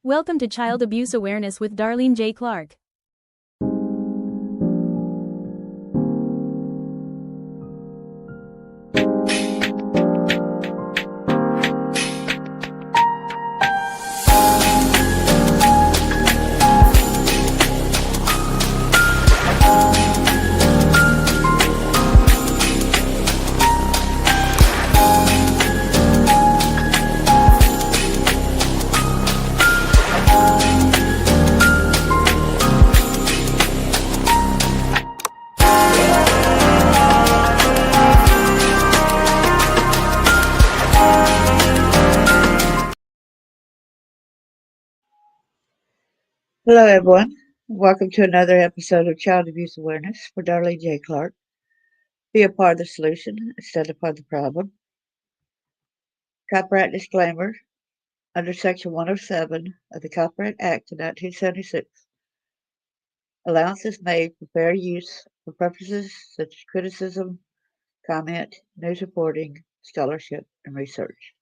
Welcome to Child Abuse Awareness with Darlene J. Clark. Hello, everyone. Welcome to another episode of Child Abuse Awareness for Darlene J. Clark. Be a part of the solution instead of part of the problem. Copyright disclaimer. Under Section 107 of the Copyright Act of 1976, allowance is made for fair use for purposes such as criticism, comment, news reporting, scholarship, and research.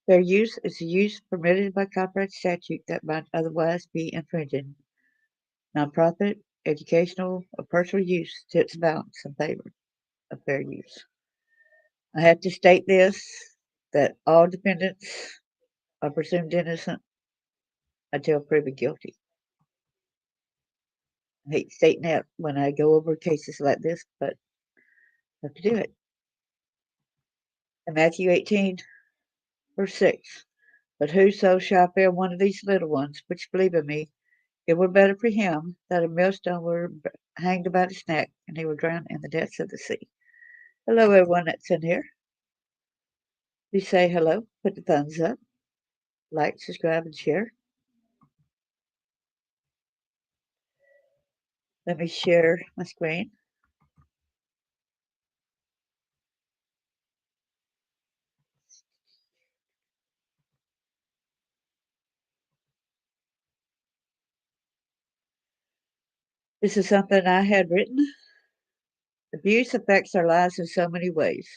Fair use is the use permitted by copyright statute that might otherwise be infringing. Nonprofit, educational, or personal use tips balance in favor of fair use. I have to state this, that all defendants are presumed innocent until proven guilty. I hate stating that when I go over cases like this, but I have to do it. In Matthew 18, verse 6, but whoso shall fear one of these little ones which believe in me, it were better for him that a millstone were hanged about his neck, and he were drowned in the depths of the sea. Hello, everyone that's in here. Please say hello, put the thumbs up, like, subscribe, and share. Let me share my screen. This is something I had written. Abuse affects our lives in so many ways.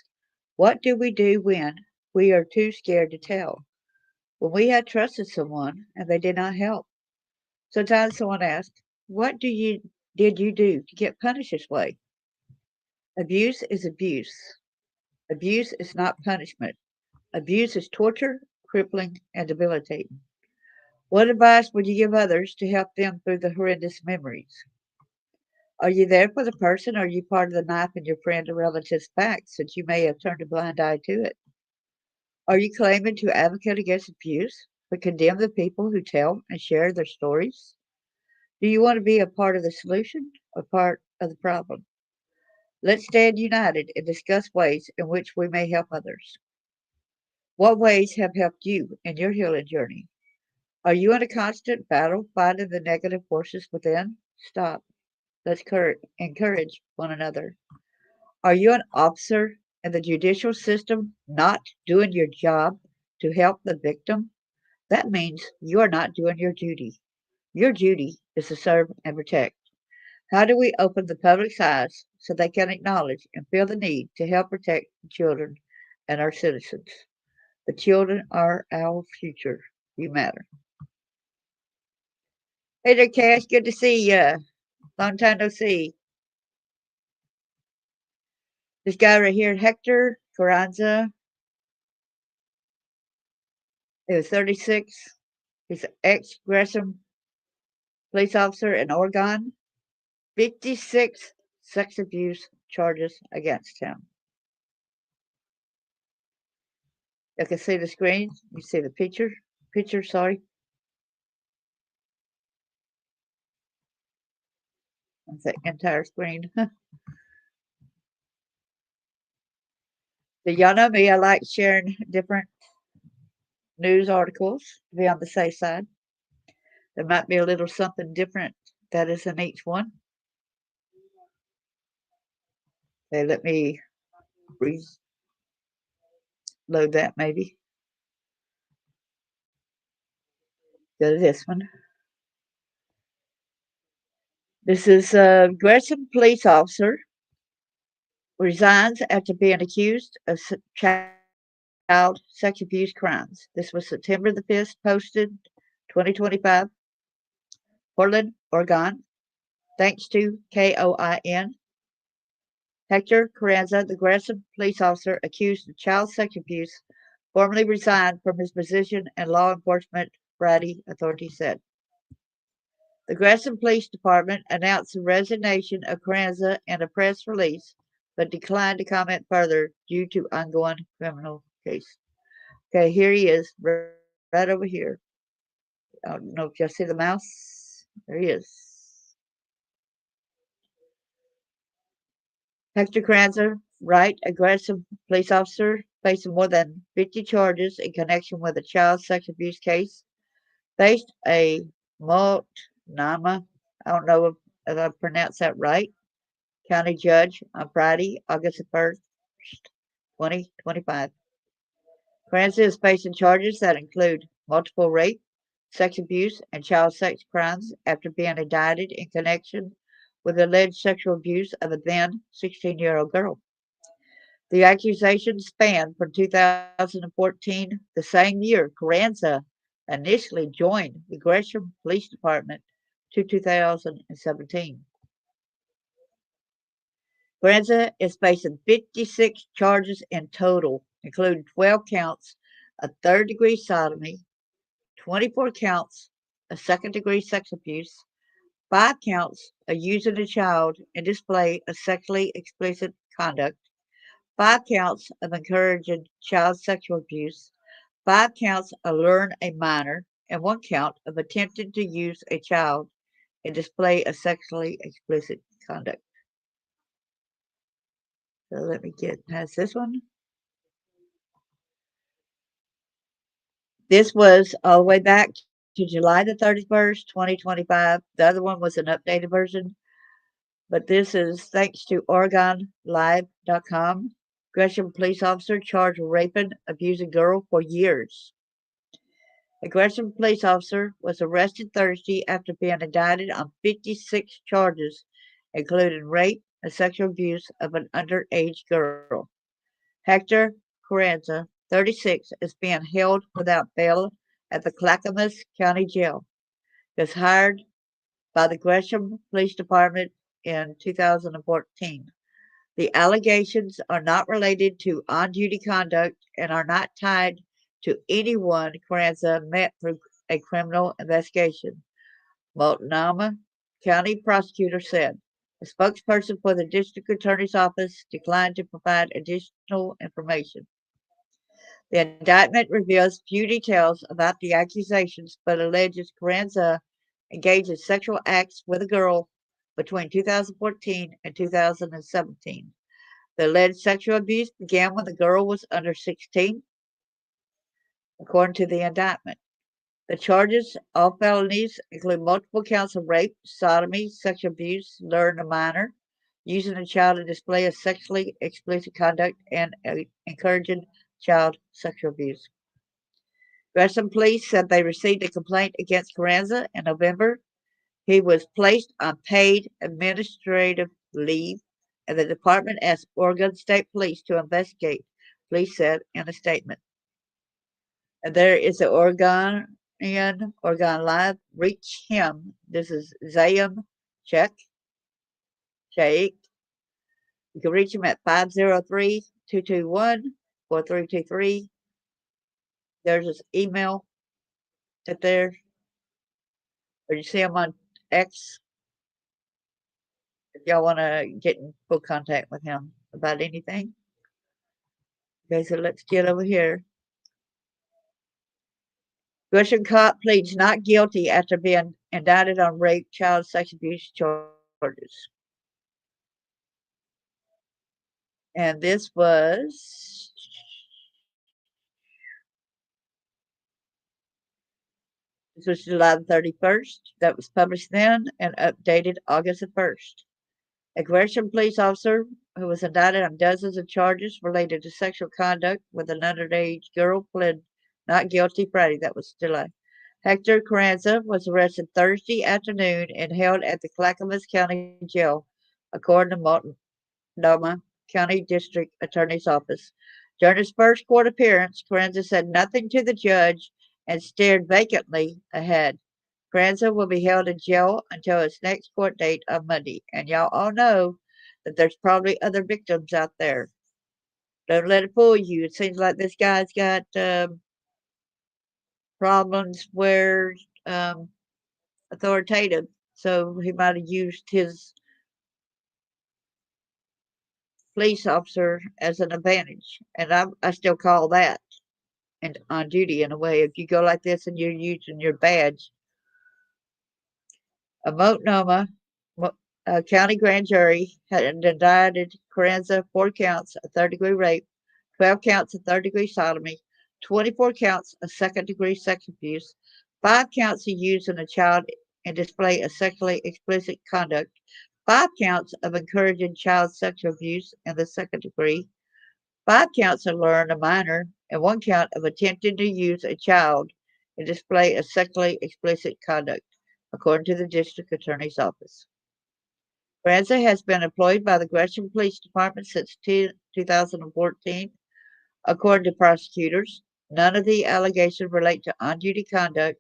What do we do when we are too scared to tell? When we had trusted someone and they did not help? Sometimes someone asks, what did you do to get punished this way? Abuse is abuse. Abuse is not punishment. Abuse is torture, crippling, and debilitating. What advice would you give others to help them through the horrendous memories? Are you there for the person, or are you part of the knife in your friend or relative's back since you may have turned a blind eye to it? Are you claiming to advocate against abuse, but condemn the people who tell and share their stories? Do you want to be a part of the solution or part of the problem? Let's stand united and discuss ways in which we may help others. What ways have helped you in your healing journey? Are you in a constant battle fighting the negative forces within? Stop. Let's encourage one another. Are you an officer in the judicial system not doing your job to help the victim? That means you are not doing your duty. Your duty is to serve and protect. How do we open the public's eyes so they can acknowledge and feel the need to help protect the children and our citizens? The children are our future. You matter. Hey there, Cash. Good to see ya. Long time no see. This guy right here, Hector Carranza, he was 36. He's an ex-Gresham police officer in Oregon. 56 sex abuse charges against him. You can see the screen. You see the picture. Sorry. That's the entire screen. So y'all know me. I like sharing different news articles to be on the safe side. There might be a little something different that is in each one. Okay, let me reload that maybe. Go to this one. This is a Gresham police officer resigns after being accused of child sex abuse crimes. This was September the 5th, posted 2025, Portland, Oregon. Thanks to KOIN, Hector Carranza, the Gresham police officer accused of child sex abuse, formally resigned from his position in law enforcement Friday, authorities said. The Gresham Police Department announced the resignation of Carranza in a press release, but declined to comment further due to ongoing criminal case. Okay, here he is, right over here. I don't know if y'all see the mouse. There he is. Hector Carranza, right, aggressive police officer, facing more than 50 charges in connection with a child sex abuse case, faced a Multnomah, I don't know if I pronounced that right, county judge on Friday, August 1st, 2025. Carranza is facing charges that include multiple rape, sex abuse, and child sex crimes after being indicted in connection with alleged sexual abuse of a then 16-year-old girl. The accusations span from 2014, the same year Carranza initially joined the Gresham Police Department, to 2017. Carranza is facing 56 charges in total, including 12 counts of third-degree sodomy, 24 counts of second-degree sex abuse, 5 counts of using a child in display of sexually explicit conduct, 5 counts of encouraging child sexual abuse, 5 counts of luring a minor, and 1 count of attempting to use a child in display of sexually explicit conduct. So let me get past this one. This was all the way back to July the 31st, 2025. The other one was an updated version, but this is thanks to OregonLive.com. Gresham police officer charged with raping, abusing girl for years. A Gresham police officer was arrested Thursday after being indicted on 56 charges, including rape and sexual abuse of an underage girl. Hector Carranza, 36, is being held without bail at the Clackamas County Jail. He was hired by the Gresham Police Department in 2014. The allegations are not related to on-duty conduct and are not tied to anyone Carranza met through a criminal investigation, Multnomah County prosecutor said. A spokesperson for the district attorney's office declined to provide additional information. The indictment reveals few details about the accusations, but alleges Carranza engaged in sexual acts with a girl between 2014 and 2017. The alleged sexual abuse began when the girl was under 16, according to the indictment. The charges, all felonies, include multiple counts of rape, sodomy, sexual abuse, luring a minor, using a child in display of sexually explicit conduct, and encouraging child sexual abuse. Gresham police said they received a complaint against Carranza in November. He was placed on paid administrative leave, and the department asked Oregon State Police to investigate, police said in a statement. And there is an Oregon Live. Reach him. This is Zayam Sheikh. You can reach him at 503-221-4323. There's his email right there. Or you see him on X if y'all want to get in full contact with him about anything. Okay, so let's get over here. Gresham cop pleads not guilty after being indicted on rape, child sex abuse charges. And this was July the 31st. That was published then and updated August the 1st. A Gresham police officer who was indicted on dozens of charges related to sexual conduct with an underage girl pled not guilty Friday. That was July. Hector Carranza was arrested Thursday afternoon and held at the Clackamas County Jail, according to Multnomah County District Attorney's Office. During his first court appearance, Carranza said nothing to the judge and stared vacantly ahead. Carranza will be held in jail until his next court date on Monday, and y'all all know that there's probably other victims out there. Don't let it fool you. It seems like this guy's got problems where authoritative, so he might have used his police officer as an advantage, and I still call that and on duty in a way. If you go like this and you're using your badge, a Multnomah county grand jury had indicted Carranza 4 counts of third-degree rape, 12 counts of third-degree sodomy, 24 counts of second-degree sex abuse, 5 counts of using a child in display of sexually explicit conduct, 5 counts of encouraging child sexual abuse in the second degree, 5 counts of luring a minor, and 1 count of attempting to use a child in display of sexually explicit conduct, according to the district attorney's office. Carranza has been employed by the Gresham Police Department since 2014. According to prosecutors, none of the allegations relate to on-duty conduct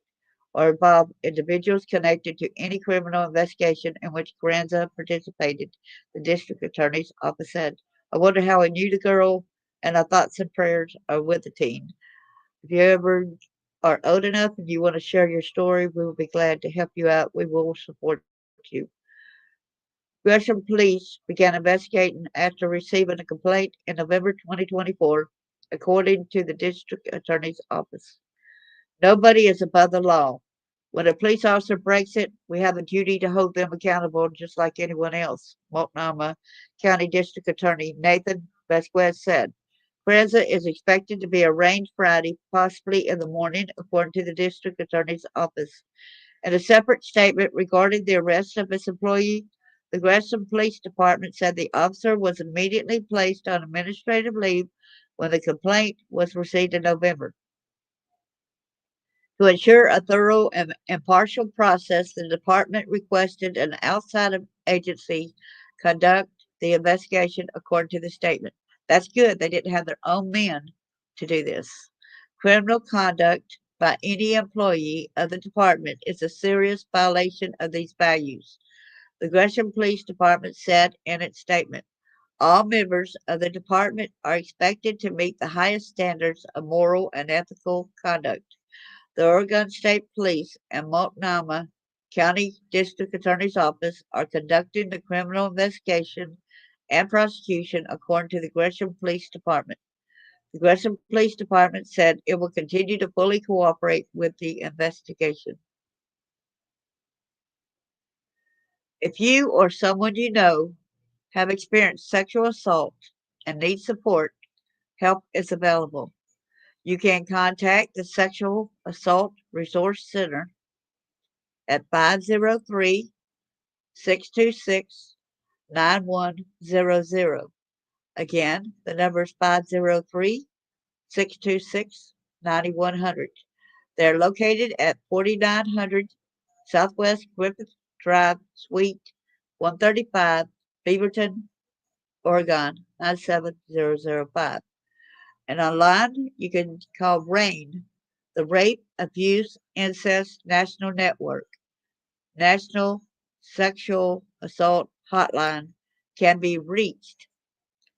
or involve individuals connected to any criminal investigation in which Carranza participated, the district attorney's office said. I wonder how he knew the girl, and our thoughts and prayers are with the teen. If you ever are old enough and you want to share your story, we will be glad to help you out. We will support you. Gresham police began investigating after receiving a complaint in November 2024, according to the district attorney's office. Nobody is above the law. When a police officer breaks it, we have a duty to hold them accountable just like anyone else, Multnomah County District Attorney Nathan Vasquez said. Carranza is expected to be arraigned Friday, possibly in the morning, according to the district attorney's office. In a separate statement regarding the arrest of its employee, the Gresham Police Department said the officer was immediately placed on administrative leave when the complaint was received in November. To ensure a thorough and impartial process, the department requested an outside agency conduct the investigation according to the statement. That's good. They didn't have their own men to do this. Criminal conduct by any employee of the department is a serious violation of these values, the Gresham Police Department said in its statement. All members of the department are expected to meet the highest standards of moral and ethical conduct. The Oregon State Police and Multnomah County District Attorney's Office are conducting the criminal investigation and prosecution according to the Gresham Police Department. The Gresham Police Department said it will continue to fully cooperate with the investigation. If you or someone you know have experienced sexual assault and need support, help is available. You can contact the Sexual Assault Resource Center at 503 626 9100. Again, the number is 503 626 9100. They're located at 4900 Southwest Griffith Drive, Suite 135, Beaverton, Oregon 97005. And online, you can call RAIN, the Rape, Abuse, Incest National Network. National Sexual Assault Hotline can be reached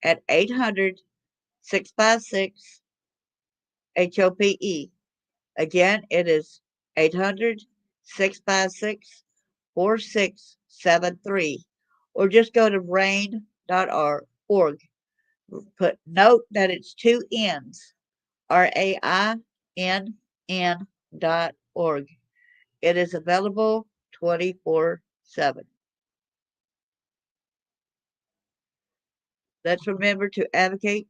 at 800 656 HOPE. Again, it is 800 656 4673. Or just go to rain.org. Note that it's two N's, RAINN.org. It is available 24/7. Let's remember to advocate.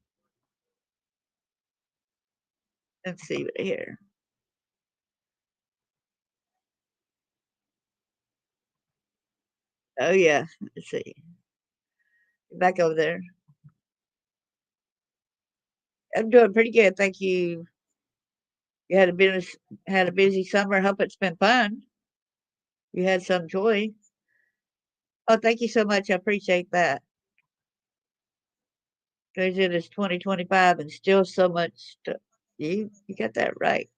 Let's see here. Oh yeah, let's see. Back over there. I'm doing pretty good, thank you. You had a busy summer. I hope it's been fun. You had some joy. Oh, thank you so much. I appreciate that. Because it is 2025 and still so much stuff. You got that right.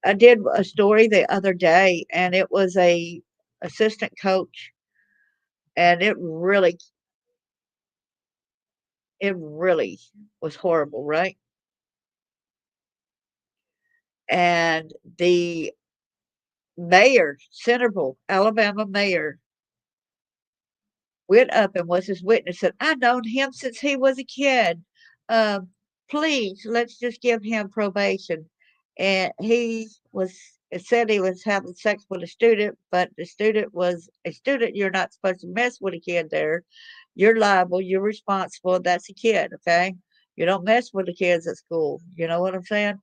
I did a story the other day, and it was a assistant coach, and it really was horrible, right? And the mayor, Centerville, Alabama mayor, went up and was his witness, said, "I known him since he was a kid. Um, please, let's just give him probation." And he was it said he was having sex with a student, but the student was a student. You're not supposed to mess with a kid there. You're liable. You're responsible. That's a kid, okay? You don't mess with the kids at school. You know what I'm saying?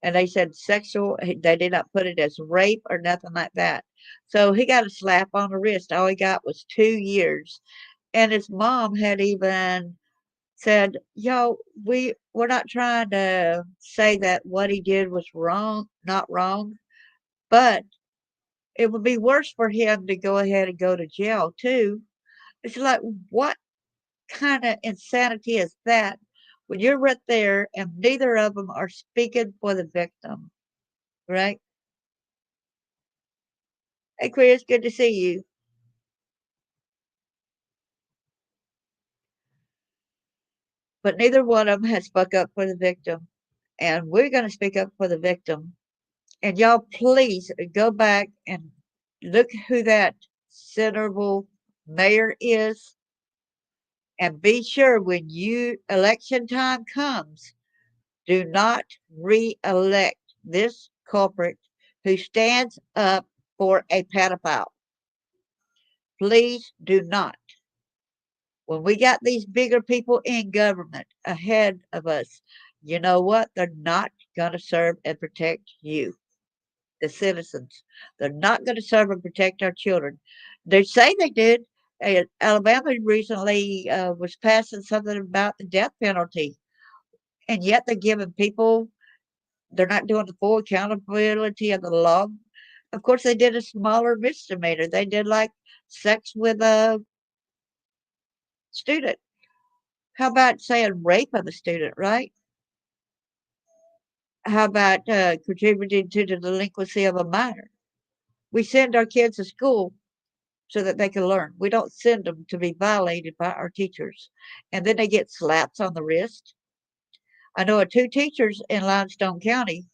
And they said sexual. They did not put it as rape or nothing like that. So he got a slap on the wrist. All he got was 2 years. And his mom had even said, "Yo, we're not trying to say that what he did was wrong, not wrong, but it would be worse for him to go ahead and go to jail too." It's like, what kind of insanity is that when you're right there and neither of them are speaking for the victim, right? Hey, Chris, good to see you. But neither one of them has spoke up for the victim. And we're going to speak up for the victim. And y'all, please go back and look who that Centerville mayor is. And be sure when election time comes, do not re-elect this culprit who stands up for a pedophile. Please do not. When we got these bigger people in government ahead of us, you know what? They're not going to serve and protect you, the citizens. They're not going to serve and protect our children. They say they did. Alabama recently was passing something about the death penalty, and yet they're giving people, they're not doing the full accountability of the law. Of course, they did a smaller misdemeanor. They did like sex with a student. How about saying rape of a student, right? How about contributing to the delinquency of a minor? We send our kids to school so that they can learn. We don't send them to be violated by our teachers. And then they get slaps on the wrist. I know of two teachers in Limestone County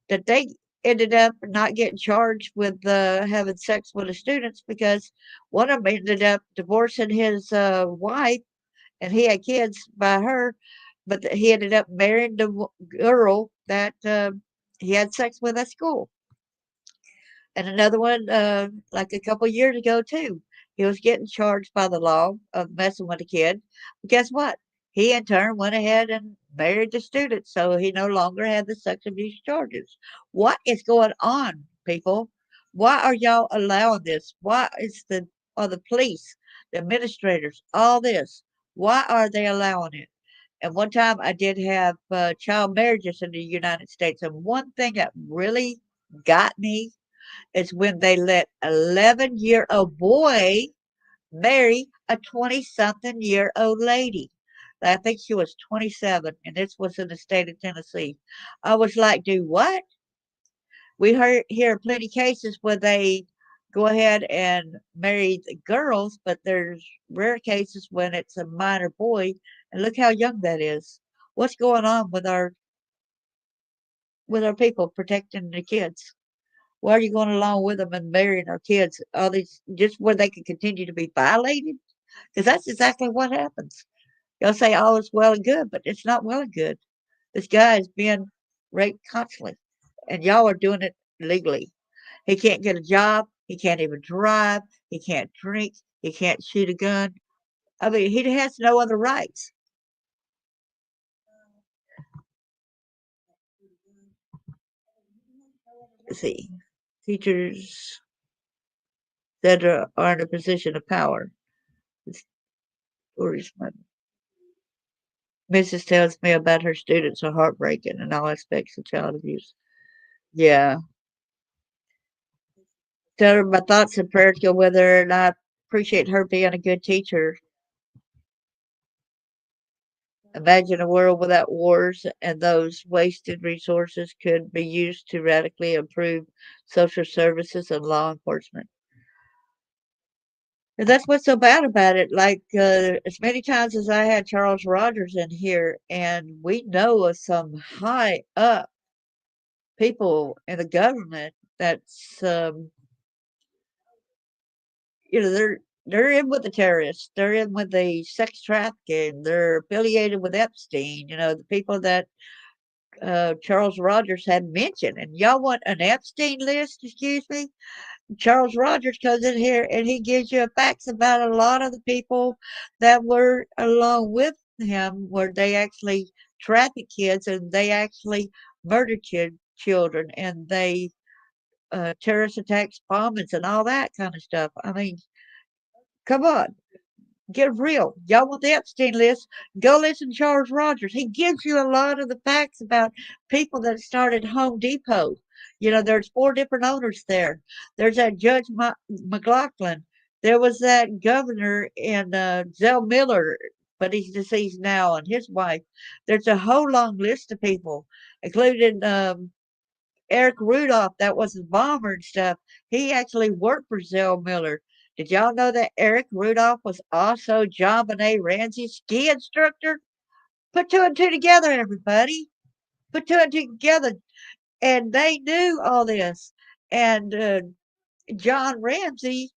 that they ended up not getting charged with having sex with the students because one of them ended up divorcing his wife, and he had kids by her, but he ended up marrying the girl that he had sex with at school. And another one, like a couple years ago too, he was getting charged by the law of messing with a kid. But guess what? He in turn went ahead and married the student, so he no longer had the sex abuse charges. What is going on, people? Why are y'all allowing this? Why is the are the police, the administrators, all this? Why are they allowing it? And one time I did have child marriages in the United States, and one thing that really got me is when they let 11-year-old boy marry a 20-something-year-old lady. I think she was 27, and this was in the state of Tennessee. I was like, do what? Hear plenty cases where they go ahead and marry the girls, but there's rare cases when it's a minor boy, and look how young that is. What's going on with our people protecting the kids? Why are you going along with them and marrying our kids? All these just where they can continue to be violated? Because that's exactly what happens. Y'all say all is well and good, but it's not well and good. This guy is being raped constantly, and y'all are doing it legally. He can't get a job. He can't even drive. He can't drink. He can't shoot a gun. I mean, he has no other rights. Let's see, teachers that are in a position of power. Stories Mrs. tells me about her students are heartbreaking in all aspects of child abuse. Yeah. Tell her my thoughts and prayers go with her, and I appreciate her being a good teacher. Imagine a world without wars, and those wasted resources could be used to radically improve social services and law enforcement. And that's what's so bad about it. Like, as many times as I had Charles Rogers in here, and we know of some high up people in the government that's, they're in with the terrorists. They're in with the sex trafficking. They're affiliated with Epstein. The people that Charles Rogers had mentioned. And y'all want an Epstein list? Excuse me. Charles Rogers comes in here and he gives you facts about a lot of the people that were along with him, where they actually trafficked kids and they actually murdered children and they terrorist attacks, bombings, and all that kind of stuff. I mean, come on. Get real. Y'all want the Epstein list? Go listen to Charles Rogers. He gives you a lot of the facts about people that started Home Depot. There's four different owners there. There's that Judge McLaughlin. There was that governor in Zell Miller, but he's deceased now, and his wife. There's a whole long list of people, including Eric Rudolph, that was his bomber and stuff. He actually worked for Zell Miller. Did y'all know that Eric Rudolph was also John Benet Ramsey's ski instructor? Put two and two together, everybody. Put two and two together. And they knew all this. And John Ramsey,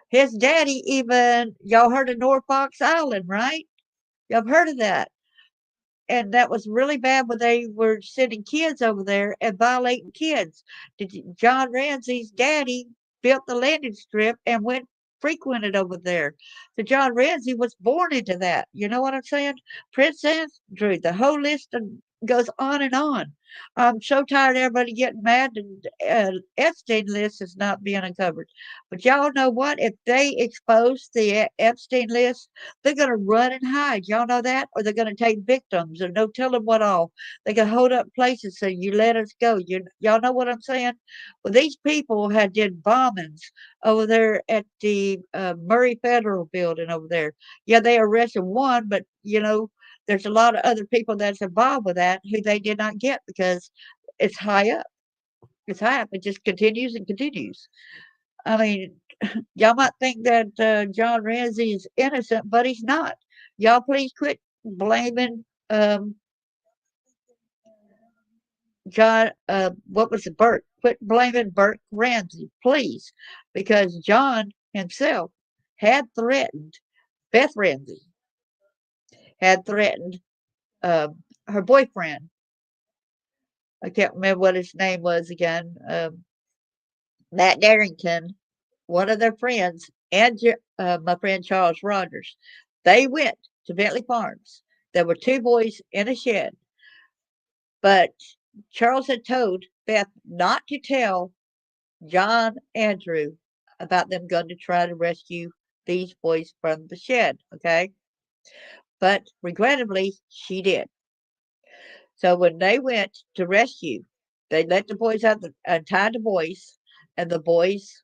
his daddy even, y'all heard of Norfolk Island, right? Y'all have heard of that. And that was really bad when they were sending kids over there and violating kids. John Ramsey's daddy built the landing strip and went frequented over there. So John Ramsey was born into that. You know what I'm saying? Prince Andrew, the whole list goes on and on. I'm so tired of everybody getting mad and Epstein list is not being uncovered. But y'all know what? If they expose the Epstein list, they're going to run and hide. Y'all know that? Or they're going to take victims or no telling what all. They can hold up places so you let us go. Y'all know what I'm saying? Well, these people had did bombings over there at the Murray Federal Building over there. Yeah, they arrested one, but there's a lot of other people that's involved with that who they did not get because it's high up. It's high up. It just continues and continues. I mean, y'all might think that John Ramsey is innocent, but he's not. Y'all please quit blaming John. What was it, Burke? Quit blaming Burke Ramsey, please, because John himself had threatened Beth Ramsey, had threatened uh, her boyfriend. I can't remember what his name was again. Matt Darrington, one of their friends, and my friend Charles Rogers. They went to Bentley Farms. There were two boys in a shed, but Charles had told Beth not to tell John Andrew about them going to try to rescue these boys from the shed, okay? But regrettably, she did. So when they went to rescue, they let the boys out, untied the boys, and the boys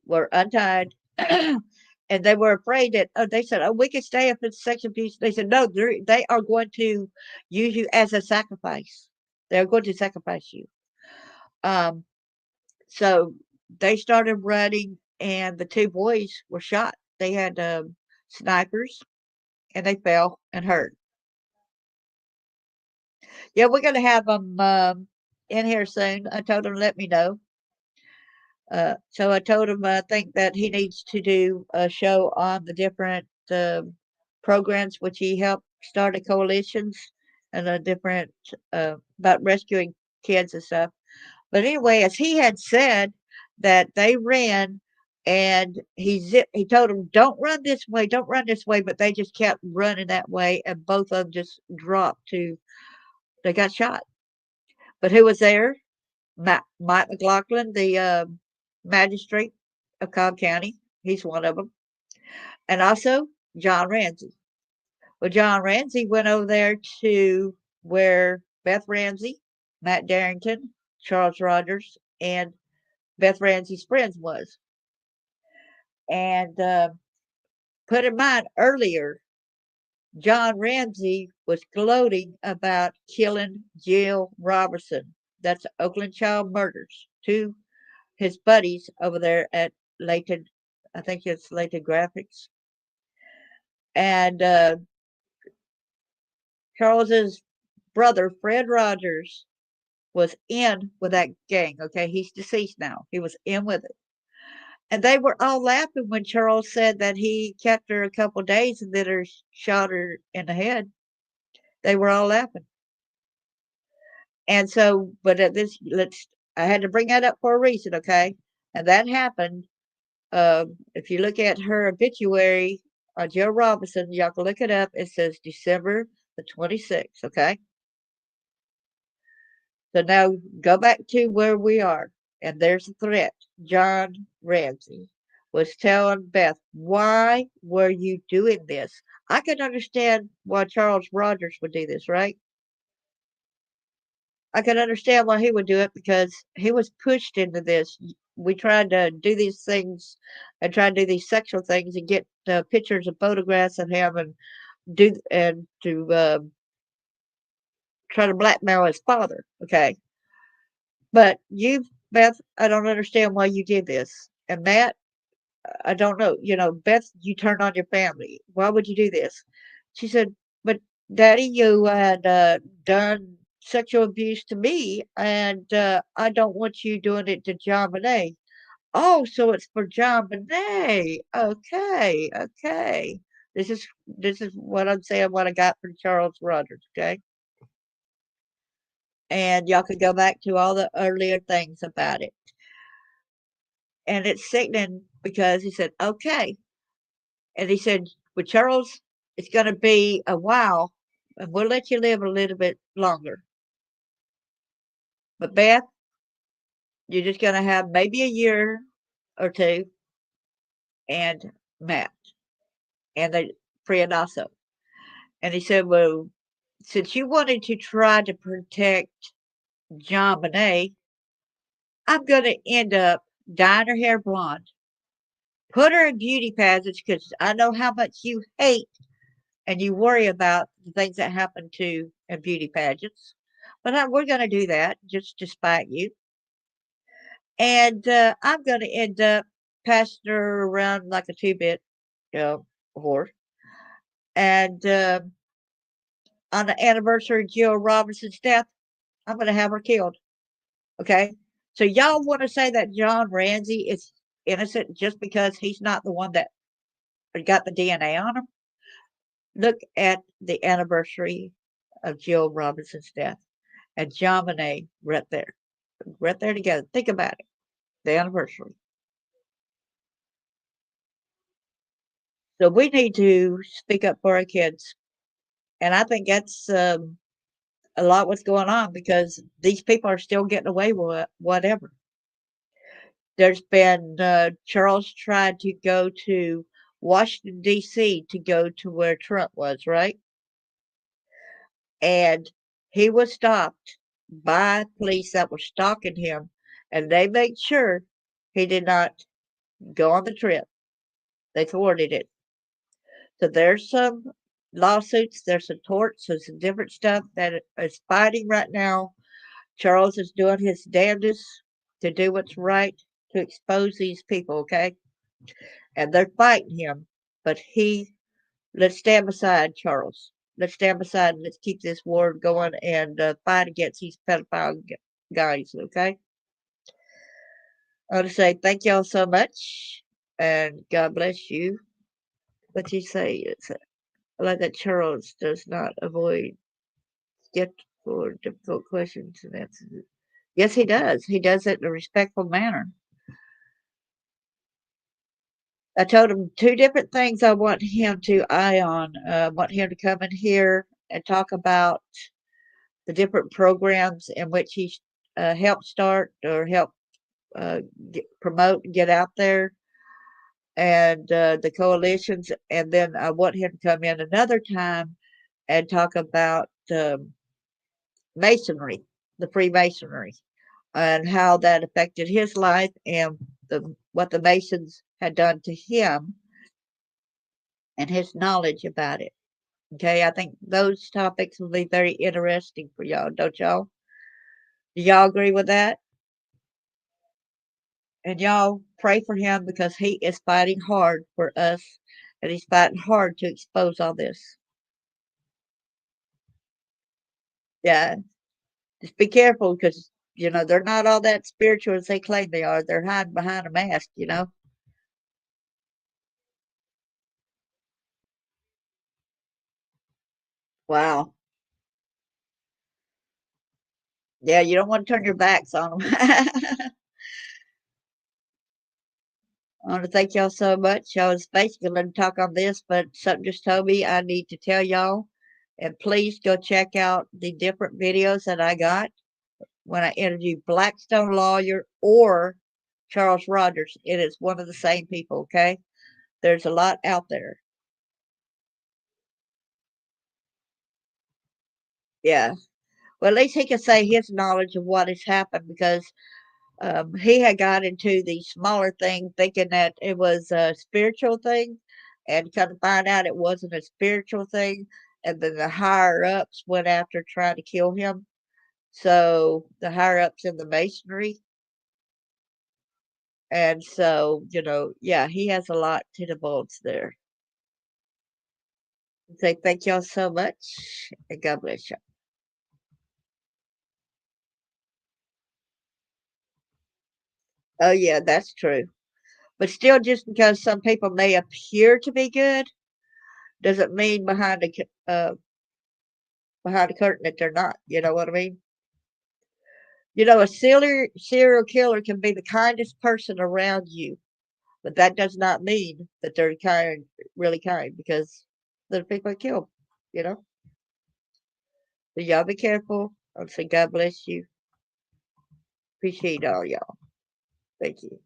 were untied. And they were afraid that they said, "Oh, we can stay if it's sex abuse." They said, "No, they are going to use you as a sacrifice. They're going to sacrifice you." Um, so they started running, and the two boys were shot. They had snipers, and they fell and hurt. Yeah, we're going to have them in here soon. I told them to let me know. So I told him I think that he needs to do a show on the different programs which he helped start coalitions and the different about rescuing kids and stuff. But anyway, as he had said that they ran and he told them don't run this way, don't run this way, but they just kept running that way and both of them just dropped to they got shot. But who was there? Mike McLaughlin, the magistrate of Cobb County. He's one of them. And also John Ramsey. Well, John Ramsey went over there to where Beth Ramsey, Matt Darrington, Charles Rogers, and Beth Ramsey's friends was. And put in mind earlier, John Ramsey was gloating about killing Jill Robertson. That's Oakland child murders. To his buddies over there at Layton, I think it's Layton Graphics. And Charles's brother, Fred Rogers, was in with that gang. Okay, he's deceased now. He was in with it. And they were all laughing when Charles said that he kept her a couple days and then shot her in the head. They were all laughing. And so, but at this, I had to bring that up for a reason, okay? And that happened. If you look at her obituary on Joe Robinson, y'all can look it up. It says December the 26th, okay? So now go back to where we are. And there's a threat. John Ramsey was telling Beth, why were you doing this? I can understand why Charles Rogers would do this, right? I can understand why he would do it because he was pushed into this. We tried to do these things and try to do these sexual things and get pictures and photographs of him and do and to try to blackmail his father. Okay, but you, Beth, I don't understand why you did this. And Matt, I don't know. You know, Beth, you turned on your family. Why would you do this? She said, but Daddy, you had done sexual abuse to me, and I don't want you doing it to John Bonet. Oh, so it's for John Bonet. Okay, okay. This is what I'm saying. What I got from Charles Rogers. Okay, and y'all can go back to all the earlier things about it. And it's sickening because he said, okay, and he said, well, Charles, it's going to be a while, and we'll let you live a little bit longer. But Beth, you're just going to have maybe a year or two, and Matt, and the friend also. And he said, well, since you wanted to try to protect John Bonet, I'm going to end up dyeing her hair blonde, put her in beauty pageants because I know how much you hate and you worry about the things that happen to in beauty pageants. But we're going to do that just to spite you. And I'm going to end up passing her around like a two-bit horse. And on the anniversary of Jill Robinson's death, I'm going to have her killed. Okay? So y'all want to say that John Ramsey is innocent just because he's not the one that got the DNA on him? Look at the anniversary of Jill Robinson's death and John Bonet right there together. Think about it, the anniversary. So we need to speak up for our kids, and I think that's a lot what's going on because these people are still getting away with whatever. There's been Charles tried to go to Washington D.C. to go to where Trump was, right? And he was stopped by police that were stalking him, and they made sure he did not go on the trip. They thwarted it. So there's some lawsuits, there's some torts, there's some different stuff that is fighting right now. Charles is doing his damnedest to do what's right to expose these people, okay? And they're fighting him, but let's stand beside Charles. Let's stand beside and let's keep this war going and fight against these pedophile guys, okay? I want to say thank y'all so much and God bless you. What you say? It's like that Charles does not avoid skeptical or difficult questions and answers. Yes, he does. He does it in a respectful manner. I told him two different things I want him to eye on. I want him to come in here and talk about the different programs in which he helped start or help promote and get out there and the coalitions. And then I want him to come in another time and talk about Masonry, the Freemasonry, and how that affected his life and what the Masons had done to him and his knowledge about it. Okay, I think those topics will be very interesting for y'all, don't y'all? Do y'all agree with that? And y'all pray for him because he is fighting hard for us and he's fighting hard to expose all this. Yeah, just be careful because, they're not all that spiritual as they claim they are. They're hiding behind a mask. Wow. Yeah, you don't want to turn your backs on them. I want to thank y'all so much. I was basically going to talk on this, but something just told me I need to tell y'all. And please go check out the different videos that I got when I interviewed Blackstone Lawyer or Charles Rogers. It is one of the same people, okay? There's a lot out there. Yeah. Well, at least he can say his knowledge of what has happened because he had got into the smaller thing thinking that it was a spiritual thing and come to find out it wasn't a spiritual thing. And then the higher ups went after trying to kill him. So the higher ups in the masonry. And so, yeah, he has a lot to divulge there. Say thank y'all so much and God bless you. Oh, yeah, that's true. But still, just because some people may appear to be good doesn't mean behind the curtain that they're not. You know what I mean? A serial killer can be the kindest person around you, but that does not mean that they're kind, really kind, because the people that kill 'em, you know? So y'all be careful. I'll say God bless you. Appreciate all y'all. Thank you.